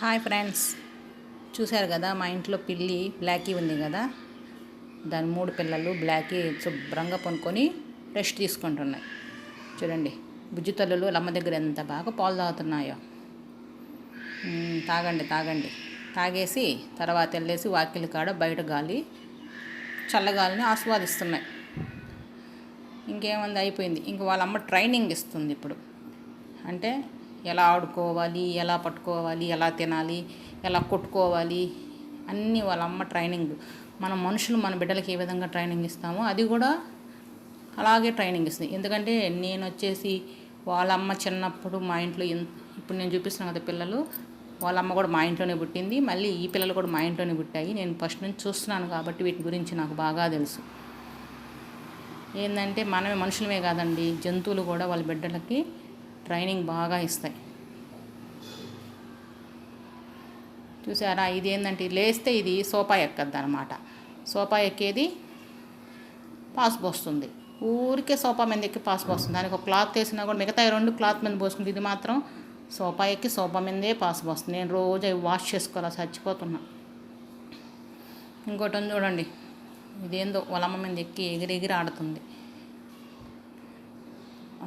Hi friends, చూశారు కదా మా ఇంట్లో పిల్లి బ్లాకీ ఉంది కదా. దాని 3 పిల్లలు బ్లాకీ శుభ్రంగా పనుకొని రెస్ట్ తీసుకుంటున్నాయి. చూడండి బుజ్జి తల్లులు అమ్మ దగ్గర ఎంత బాగా పాలు తాగుతున్నాయో. తాగండి తాగండి తాగేసి తర్వాత వెళ్ళేసి వాకిలి కాడ బయట గాలి చల్లగాలిని ఆస్వాదిస్తున్నాయి. ఇంకేముంది, అయిపోయింది. ఇంక వాళ్ళ అమ్మ ట్రైనింగ్ ఇస్తుంది ఇప్పుడు. అంటే ఎలా ఆడుకోవాలి, ఎలా పట్టుకోవాలి, ఎలా తినాలి, ఎలా కొట్టుకోవాలి అన్నీ వాళ్ళ అమ్మ ట్రైనింగ్. మన మనుషులు మన బిడ్డలకి ఏ విధంగా ట్రైనింగ్ ఇస్తామో అది కూడా అలాగే ట్రైనింగ్ ఇస్తుంది. ఎందుకంటే నేను వచ్చేసి వాళ్ళ అమ్మ చిన్నప్పుడు మా ఇంట్లో ఇప్పుడు నేను చూపిస్తున్నాను కదా పిల్లలు, వాళ్ళ అమ్మ కూడా మా ఇంట్లోనే పుట్టింది. మళ్ళీ ఈ పిల్లలు కూడా మా ఇంట్లోనే పుట్టాయి. నేను ఫస్ట్ నుంచి చూస్తున్నాను కాబట్టి వీటి గురించి నాకు బాగా తెలుసు. ఏంటంటే మనమే మనుషులమే కాదండి, జంతువులు కూడా వాళ్ళ బిడ్డలకి ట్రైనింగ్ బాగా ఇస్తాయి. చూసారా, ఇది ఏంటంటే లేస్తే ఇది సోఫా ఎక్కద్ది అనమాట. సోఫా ఎక్కేది పాస్ పోస్తుంది. ఊరికే సోఫా మీద ఎక్కి పాస్ పోస్తుంది. దానికి ఒక క్లాత్ వేసినా కూడా మిగతా 2 క్లాత్ మీద పోస్తుంది. ఇది మాత్రం సోఫా ఎక్కి సోఫా మీదే పాస్ పోస్తుంది. నేను రోజు అవి వాష్ చేసుకోవాలి, చచ్చిపోతున్నా. ఇంకోటి చూడండి, ఇదేందో వాళ్ళ అమ్మ మీద ఎక్కి ఎగిరెగిరి ఆడుతుంది.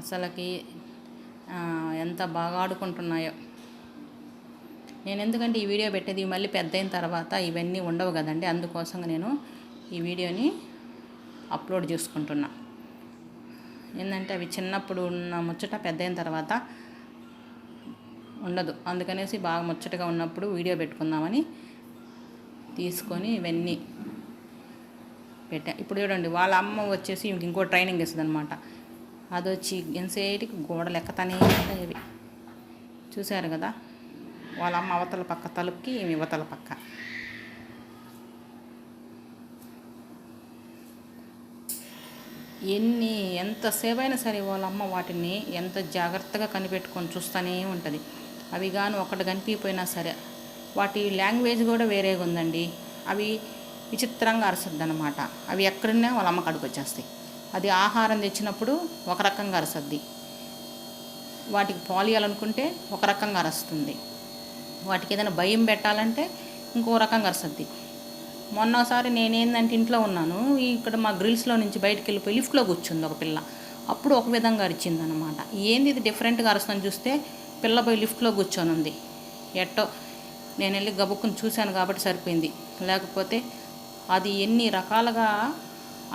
అసలుకి ఎంత బాగా ఆడుకుంటున్నాయో. నేను ఎందుకంటే ఈ వీడియో పెట్టేది మళ్ళీ పెద్ద అయిన తర్వాత ఇవన్నీ ఉండవు కదండి, అందుకోసంగా నేను ఈ వీడియోని అప్లోడ్ చేసుకుంటున్నా. ఏంటంటే అవి చిన్నప్పుడు ఉన్న ముచ్చట పెద్ద అయిన తర్వాత ఉండదు. అందుకనేసి బాగా ముచ్చటగా ఉన్నప్పుడు వీడియో పెట్టుకుందామని తీసుకొని ఇవన్నీ పెట్టా. ఇప్పుడు చూడండి వాళ్ళ అమ్మ వచ్చేసి ఇంకో ట్రైనింగ్ ఇస్తుంది అనమాట. అది వచ్చి ఎంతసేటికి గోడలు ఎక్కతానే ఉంటాయి. చూశారు కదా, వాళ్ళ అమ్మ అవతల పక్క తలుపుకి ఈమె ఇవతల పక్క. ఎంతసేపు అయినా సరే వాళ్ళ అమ్మ వాటిని ఎంత జాగ్రత్తగా కనిపెట్టుకొని చూస్తూనే ఉంటుంది. అవి కానీ ఒకటి కనిపించిపోయినా సరే వాటి లాంగ్వేజ్ కూడా వేరేగా ఉందండి. అవి విచిత్రంగా అరసద్ది అనమాట. అవి ఎక్కడున్నా వాళ్ళ అమ్మ కాడికి వచ్చేస్తాయి. అది ఆహారం తెచ్చినప్పుడు ఒక రకంగా అరసద్ది, వాటికి పాలియాలనుకుంటే ఒక రకంగా అరుస్తుంది, వాటికి ఏదైనా భయం పెట్టాలంటే ఇంకో రకంగా అరసద్ది. మొన్నసారి నేనేందంటే ఇంట్లో ఉన్నాను, ఇక్కడ మా గ్రిల్స్లో నుంచి బయటకు వెళ్ళిపోయి లిఫ్ట్లో కూర్చుంది ఒక పిల్ల. అప్పుడు ఒక విధంగా అరిచింది అనమాట. ఏంది ఇది డిఫరెంట్గా అరుస్తుందని చూస్తే పిల్ల పోయి లిఫ్ట్లో కూర్చొని ఉంది. ఎట్టో నేను వెళ్ళి గబుక్కుని చూశాను కాబట్టి సరిపోయింది. లేకపోతే అది ఎన్ని రకాలుగా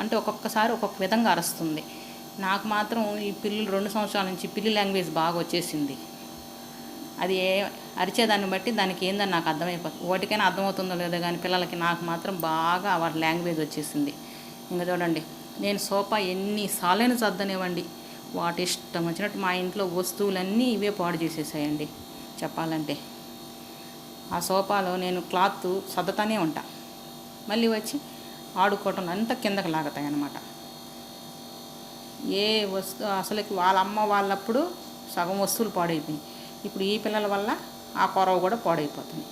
అంటే ఒక్కొక్కసారి ఒక్కొక్క విధంగా అరుస్తుంది. నాకు మాత్రం ఈ పిల్లలు 2 సంవత్సరాల నుంచి పిల్లి లాంగ్వేజ్ బాగా వచ్చేసింది. అది అరిచేదాన్ని బట్టి దానికి ఏందని నాకు అర్థమైపోతుంది. వాటికైనా అర్థమవుతుందో లేదో కానీ పిల్లలకి నాకు మాత్రం బాగా వాటి లాంగ్వేజ్ వచ్చేసింది. ఇంకా చూడండి, నేను సోఫా ఎన్నిసార్లైనా సర్దనివ్వండి, వాటి ఇష్టం వచ్చినట్టు మా ఇంట్లో వస్తువులన్నీ ఇవే పాడు చేసేసాయండి చెప్పాలంటే. ఆ సోఫాలో నేను క్లాత్ సర్దుతానే ఉంటా, మళ్ళీ వచ్చి ఆడుకోవటం అంతా కిందకి లాగుతాయి అన్నమాట. ఏ వస్తువు అసలుకి వాళ్ళ అమ్మ వాళ్ళప్పుడు సగం వస్తువులు పాడైపోయినాయి. ఇప్పుడు ఈ పిల్లల వల్ల ఆ కొరవ కూడా పాడైపోతుంది.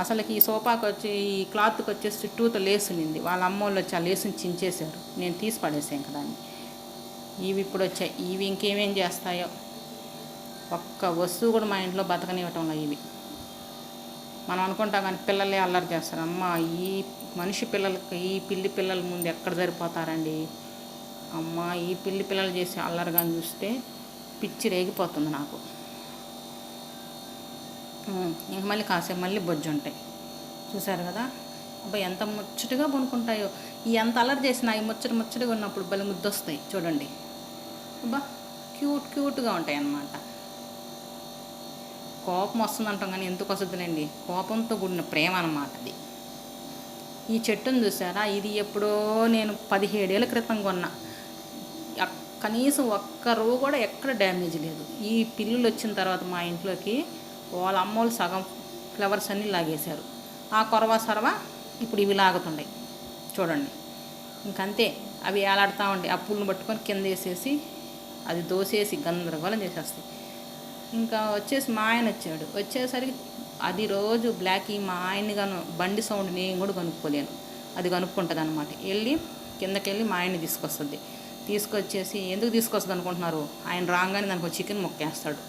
అసలుకి ఈ సోఫాకి వచ్చి ఈ క్లాత్కి వచ్చేసి చుట్టూతో లేసు ఉన్నింది. వాళ్ళ అమ్మ వాళ్ళు వచ్చి ఆ లేసుని చించేశారు. నేను తీసి పడేసాను కదా దాన్ని. ఇవి ఇప్పుడు వచ్చాయి. ఇవి ఇంకేమేం చేస్తాయో, ఒక్క వస్తువు కూడా మా ఇంట్లో బతకనివ్వటంలో ఇవి. మనం అనుకుంటాం కానీ పిల్లలే అల్లరి చేస్తారు. అమ్మ ఈ మనిషి పిల్లలకి ఈ పిల్లి పిల్లల ముందు ఎక్కడ సరిపోతారండి. అమ్మ ఈ పిల్లి పిల్లలు చేసే అల్లరిగా చూస్తే పిచ్చి రేగిపోతుంది నాకు. ఇంక మళ్ళీ కాసేపు మళ్ళీ బొజ్జు ఉంటాయి. చూసారు కదా, అబ్బాయి ఎంత ముచ్చటగా పనుకుంటాయో. ఎంత అల్లరి చేసినా ఈ ముచ్చటగా ఉన్నప్పుడు భలే ముద్దొస్తాయి చూడండి. అబ్బా క్యూట్గా ఉంటాయి అన్నమాట. కోపం వస్తుంది అంటాం కానీ ఎందుకు వస్తుందిలేండి, కోపంతో కూడిన ప్రేమ అన్నమాట అది. ఈ చెట్టును చూసారా, ఇది ఎప్పుడో నేను 17 ఏళ్ళ క్రితం కొన్నా. కనీసం ఒక్క రోజు కూడా ఎక్కడ డ్యామేజ్ లేదు. ఈ పిల్లులు వచ్చిన తర్వాత మా ఇంట్లోకి వాళ్ళ అమ్మోళ్ళు సగం ఫ్లవర్స్ అన్నీ లాగేశారు. ఆ కొరవ సరవ ఇప్పుడు ఇవి లాగుతుంటాయి చూడండి. ఇంకంతే, అవి ఏలాడుతూ ఉంటాయి. ఆ పుల్లును పట్టుకొని కింద వేసేసి అది దోసేసి గందరగోళం చేసేస్తాయి. ఇంకా వచ్చేసి మా ఆయన వచ్చేసరికి అది రోజు బ్లాక్ మా ఆయన్ని బండి సౌండ్ నేను కూడా కనుక్కోలేను, అది కనుక్కుంటుంది అనమాట. కిందకెళ్ళి మా ఆయన్ని తీసుకొచ్చేసి ఎందుకు తీసుకొస్తుంది అనుకుంటున్నారు, ఆయన రాగానే దానికి చికెన్ మొక్కేస్తాడు.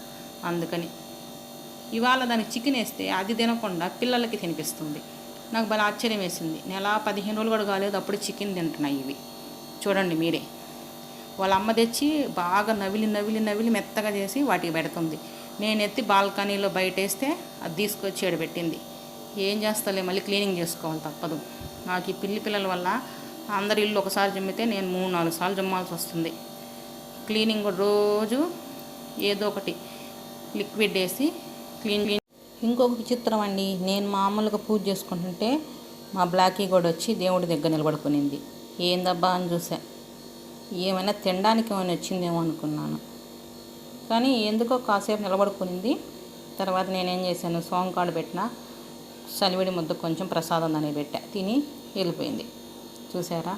అందుకని ఇవాళ దానికి చికెన్ వేస్తే అది తినకుండా పిల్లలకి తినిపిస్తుంది. నాకు భలే ఆశ్చర్యం వేసింది. నెల 15 రోజులు కూడా కాలేదు, అప్పుడు చికెన్ తింటున్నాయి ఇవి. చూడండి మీరే. వాళ్ళ అమ్మ తెచ్చి బాగా నవిలి మెత్తగా చేసి వాటికి పెడుతుంది. నేను ఎత్తి బాల్కనీలో బయట వేస్తే అది తీసుకొచ్చి ఎడబెట్టింది. ఏం చేస్తాలే, మళ్ళీ క్లీనింగ్ చేసుకోవాలి తప్పదు. నాకు ఈ పిల్లల వల్ల అందరి ఇల్లు ఒకసారి జమ్మితే నేను 3-4 సార్లు జమ్మాల్సి వస్తుంది. క్లీనింగ్ రోజు ఏదో ఒకటి లిక్విడ్ వేసి క్లీన్. ఇంకొక విచిత్రం అండి, నేను మామూలుగా పూజ చేసుకుంటుంటే మా బ్లాకీ కూడా వచ్చి దేవుడి దగ్గర నిలబడుకునింది. ఏందబ్బా అని చూసా, ఏమైనా తినడానికి ఏమైనా వచ్చిందేమో అనుకున్నాను. కానీ ఎందుకో కాసేపు నిలబడుకునింది. తర్వాత నేనేం చేశాను, సోంకాడు పెట్టిన సలివిడి ముద్ద కొంచెం ప్రసాదం అనేది పెట్టా, తిని వెళ్ళిపోయింది. చూసారా?